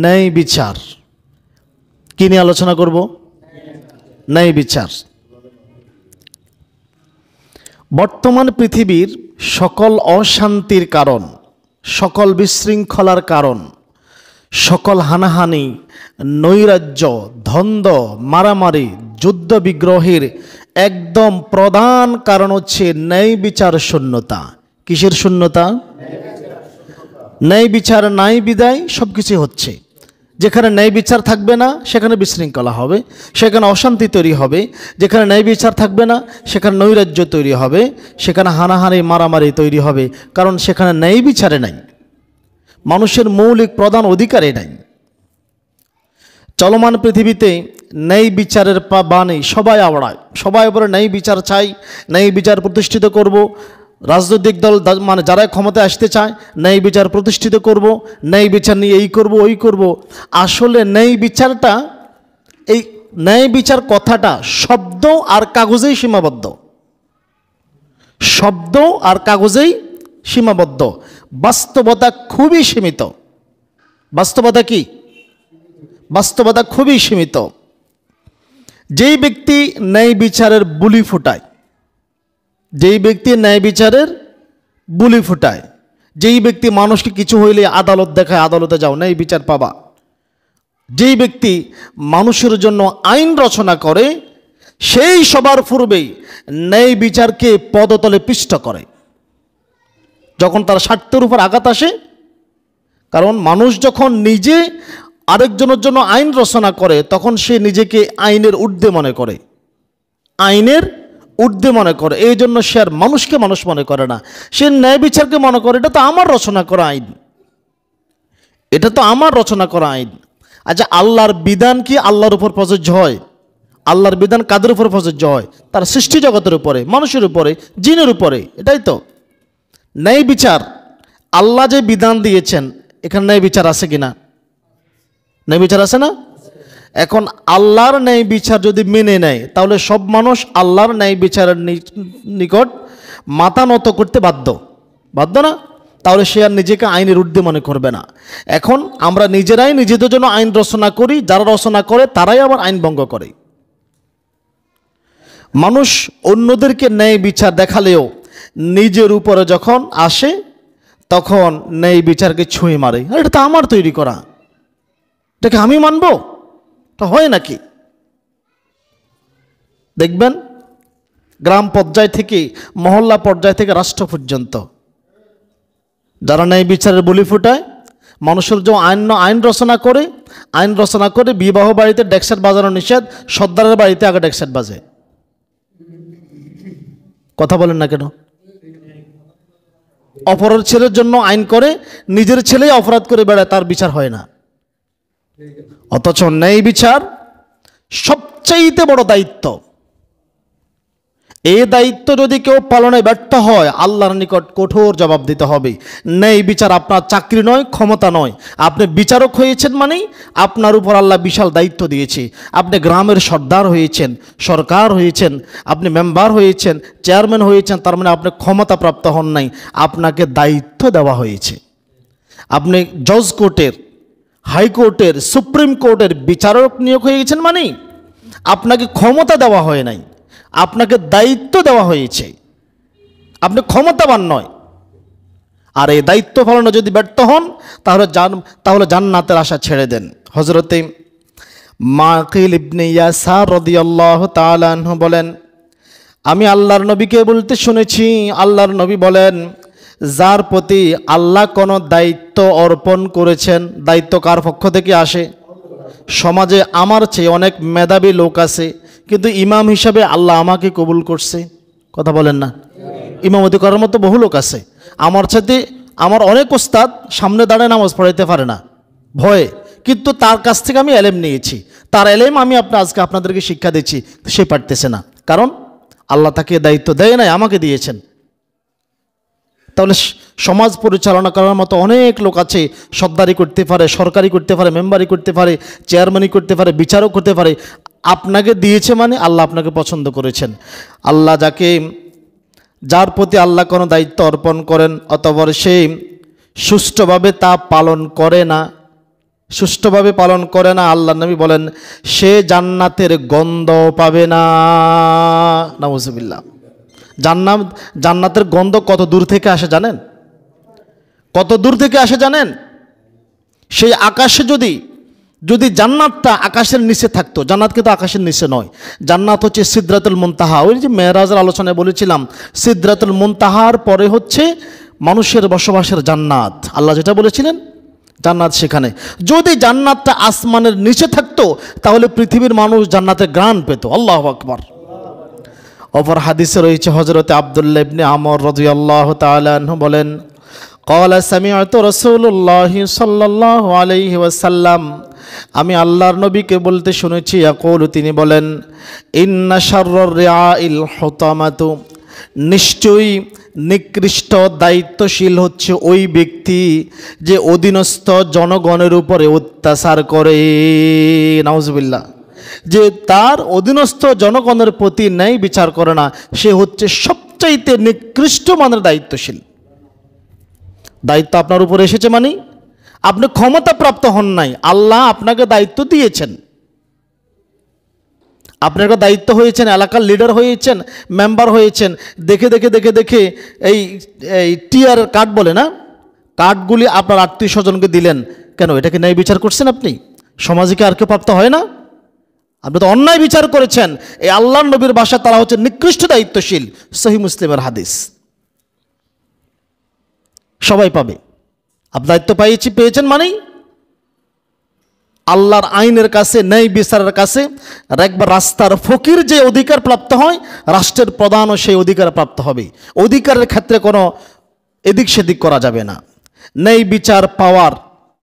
ন্যায় বিচার কি নিয়ে আলোচনা করব? ন্যায় বিচার। বর্তমান পৃথিবীর সকল অশান্তির কারণ, সকল বিশৃঙ্খলার কারণ, সকল হানাহানি, নৈরাজ্য, দ্বন্দ্ব, মারামারি, যুদ্ধ বিগ্রহের একদম প্রধান কারণ হচ্ছে ন্যায় বিচার শূন্যতা। কিসের শূন্যতা? ন্যায় বিচার নাই বিদায় সব কিছু হচ্ছে। যেখানে ন্যায় বিচার থাকবে না সেখানে বিশৃঙ্খলা হবে, সেখানে অশান্তি তৈরি হবে। যেখানে ন্যায় বিচার থাকবে না সেখানে নৈরাজ্য তৈরি হবে, সেখানে হানাহানি মারামারি তৈরি হবে। কারণ সেখানে ন্যায় বিচারে নাই, মানুষের মৌলিক প্রধান অধিকারে নাই। চলমান পৃথিবীতে ন্যায় বিচারের বাণী সবাই আওড়ায়, সবাই বলে ন্যায় বিচার চাই, ন্যায় বিচার প্রতিষ্ঠিত করব। রাজনৈতিক দল মানে যারা ক্ষমতায় আসতে চায় ন্যায় বিচার প্রতিষ্ঠিত করব, ন্যায় বিচার নিয়ে এই করব ওই করব। আসলে ন্যায় বিচারটা, এই ন্যায় বিচার কথাটা শব্দ আর কাগজেই সীমাবদ্ধ, শব্দ আর কাগজেই সীমাবদ্ধ। বাস্তবতা খুবই সীমিত। বাস্তবতা কি? বাস্তবতা খুবই সীমিত। যেই ব্যক্তি ন্যায় বিচারের বুলি ফুটায়, যেই ব্যক্তি ন্যায় বিচারের বুলি ফুটায়, যেই ব্যক্তি মানুষকে কিছু হইলে আদালত দেখায়, আদালতে যাও ন্যায় বিচার পাবা, যেই ব্যক্তি মানুষের জন্য আইন রচনা করে, সেই সবার পূর্বেই ন্যায় বিচারকে পদতলে পিষ্ট করে যখন তার স্বার্থের উপর আঘাত আসে। কারণ মানুষ যখন নিজে আরেকজনের জন্য আইন রচনা করে তখন সে নিজেকে আইনের ঊর্ধ্বে মনে করে, আইনের ঊর্ধ্বে মনে করে। এই জন্য সে আর মানুষকে মানুষ মনে করে না, সে ন্যায় বিচারকে মনে করে এটা তো আমার রচনা করা আইন, এটা তো আমার রচনা করা আইন। আচ্ছা, আল্লাহর বিধান কি আল্লাহর উপর প্রযোজ্য হয়? আল্লাহর বিধান কাদের উপর প্রযোজ্য হয়? তার সৃষ্টি জগতের উপরে, মানুষের উপরে, জিনের উপরে। এটাই তো ন্যায় বিচার। আল্লাহ যে বিধান দিয়েছেন এখানে ন্যায় বিচার আছে কিনা? ন্যায় বিচার আছে না? এখন আল্লাহর ন্যায় বিচার যদি মেনে নেয় তাহলে সব মানুষ আল্লাহর ন্যায় বিচারের নিকট মাথা নত করতে বাধ্য, বাধ্য না? তাহলে সে আর নিজেকে আইনের ঊর্ধ্বে মনে করবে না। এখন আমরা নিজেরাই নিজেদের জন্য আইন রচনা করি, যারা রচনা করে তারাই আবার আইন ভঙ্গ করে। মানুষ অন্যদেরকে ন্যায় বিচার দেখালেও নিজের উপরে যখন আসে তখন ন্যায় বিচারকে ছুঁয়ে মারে, এটা তো আমার তৈরি করা, এটাকে আমি মানবো? তা হয় নাকি? দেখবেন গ্রাম পর্যায় থেকে, মহল্লা পর্যায় থেকে রাষ্ট্র পর্যন্ত যারা ন্যায় বিচারের বলি ফুটায়, মানুষের যে আইন রচনা করে, আইন রচনা করে বিবাহ বাড়িতে ডেকসেট বাজানো নিষেধ, সর্দারের বাড়িতে আগে ডেকসেট বাজে। কথা বলেন না কেন? অপরের ছেলের জন্য আইন করে, নিজের ছেলেই অপরাধ করে বেড়ায়, তার বিচার হয় না। অথচ ন্যায় বিচার সবচাইতে বড় দায়িত্ব। এই দায়িত্ব যদি কেউ পালনে ব্যর্থ হয় আল্লাহর নিকট কঠোর জবাব দিতে হবে। ন্যায় বিচার আপনার চাকরি নয়, ক্ষমতা নয়। আপনি বিচারক হয়েছেন মানেই আপনার উপর আল্লাহ বিশাল দায়িত্ব দিয়েছে। আপনি গ্রামের সর্দার হয়েছেন, সরকার হয়েছেন, আপনি মেম্বার হয়েছেন, চেয়ারম্যান হয়েছেন, তার মানে আপনি ক্ষমতা প্রাপ্ত হন নাই, আপনাকে দায়িত্ব দেওয়া হয়েছে। আপনি জজ কোর্টের, হাইকোর্টের, সুপ্রিম কোর্টের বিচারক নিয়োগ হয়ে গেছেন মানে আপনাকে ক্ষমতা দেওয়া হয় নাই, আপনাকে দায়িত্ব দেওয়া হয়েছে। আপনি ক্ষমতাবান নয়। আর এই দায়িত্ব পালনে যদি ব্যর্থ হন তাহলে জান্নাতের আশা ছেড়ে দেন। হযরতে মাকিল ইবনে ইয়াসার রাদিয়াল্লাহু তাআলা আনহু বলেন, আমি আল্লাহর নবীকে বলতে শুনেছি, আল্লাহর নবী বলেন, যার প্রতি আল্লাহ কোনো দায়িত্ব অর্পণ করেছেন, দায়িত্ব কার পক্ষ থেকে আসে? সমাজে আমার চেয়ে অনেক মেধাবী লোক আছে, কিন্তু ইমাম হিসাবে আল্লাহ আমাকে কবুল করছে। কথা বলেন না? ইমামতি করার মতো বহু লোক আছে, আমার সাথে আমার অনেক ওস্তাদ সামনে দাঁড়ায় নামাজ পড়াইতে পারে না ভয়ে, কিন্তু তার কাছ থেকে আমি এলেম নিয়েছি, তার এলেম আমি আজকে আপনাদেরকে শিক্ষা দিচ্ছি, সে পারতেছে না, কারণ আল্লাহ তাকে দায়িত্ব দেয় নাই, আমাকে দিয়েছেন। তাহলে সমাজ পরিচালনা করার মতো অনেক লোক আছে, সর্দারি করতে পারে, সরকারি করতে পারে, মেম্বারি করতে পারে, চেয়ারম্যানই করতে পারে, বিচারক করতে পারে। আপনাকে দিয়েছে মানে আল্লাহ আপনাকে পছন্দ করেছেন। আল্লাহ যার প্রতি আল্লাহ কোনো দায়িত্ব অর্পণ করেন অতঃপর সে সুষ্ঠুভাবে তা পালন করে না, সুষ্ঠুভাবে পালন করে না, আল্লাহর নবী বলেন সে জান্নাতের গন্ধ পাবে না। নাউজুবিল্লাহ। জান্নাতের গন্ধ কত দূর থেকে আসে জানেন? কত দূর থেকে আসে জানেন? সেই আকাশে যদি জান্নাতটা আকাশের নিচে থাকতো, জান্নাত কিন্তু আকাশের নিচে নয়, জান্নাত হচ্ছে সিদরাতুল মুনতাহা। ওই যে মেরাজের আলোচনায় বলেছিলাম, সিদরাতুল মুনতাহার পরে হচ্ছে মানুষের বসবাসের জান্নাত। আল্লাহ যেটা বলেছিলেন জান্নাত সেখানে। যদি জান্নাতটা আসমানের নিচে থাকতো তাহলে পৃথিবীর মানুষ জান্নাতের ঘ্রাণ পেত। আল্লাহু আকবার। অপর হাদিসে রয়েছে হযরতে আব্দুল্লাহ ইবনে আমর রাদিয়াল্লাহু তাআলা আনহু বলেন, ক্বালা সামি'তু রাসূলুল্লাহি সাল্লাল্লাহু আলাইহি ওয়াসাল্লাম, আমি আল্লাহর নবীকে বলতে শুনেছি, ইয়াকুলু, তিনি বলেন, ইন্না শাররার রিআইল হুতামাতু, নিশ্চয়ই নিকৃষ্ট দায়িত্বশীল হচ্ছে ওই ব্যক্তি যে অধীনস্থ জনগণের উপরে অত্যাচার করে। নাউজুবিল্লাহ। যে তার অধীনস্থ জনগণের প্রতি ন্যায় বিচার করে না, সে হচ্ছে সবচাইতে নিকৃষ্ট মানের দায়িত্বশীল। দায়িত্ব আপনার উপরে এসেছে মানে আপনি ক্ষমতাপ্রাপ্ত হন নাই, আল্লাহ আপনাকে দায়িত্ব দিয়েছেন। আপনার একটা দায়িত্ব হয়েছেন, এলাকার লিডার হয়েছেন, মেম্বার হয়েছেন, দেখে দেখে দেখে দেখে এই টিআর কার্ড বলে না, কার্ডগুলি আপনার আত্মীয় স্বজনকে দিলেন। কেন? এটাকে ন্যায় বিচার করছেন আপনি? সমাজে কি আর কেউ প্রাপ্ত হয় না? আপনি তো অন্যায় বিচার করেছেন। এই আল্লাহর নবীর ভাষা তারা হচ্ছে নিকৃষ্ট দায়িত্বশীল। সহিহ মুসলিমের হাদিস। সবাই পাবে। আপনি দায়িত্ব পেয়েছেন মানেই আল্লাহর আইনের কাছে, ন্যায় বিচারের কাছে একবার রাস্তার ফকির যে অধিকার প্রাপ্ত হয়, রাষ্ট্রের প্রধানও সেই অধিকার প্রাপ্ত হবে। অধিকারের ক্ষেত্রে কোনো এদিক সেদিক করা যাবে না। ন্যায় বিচার পাওয়ার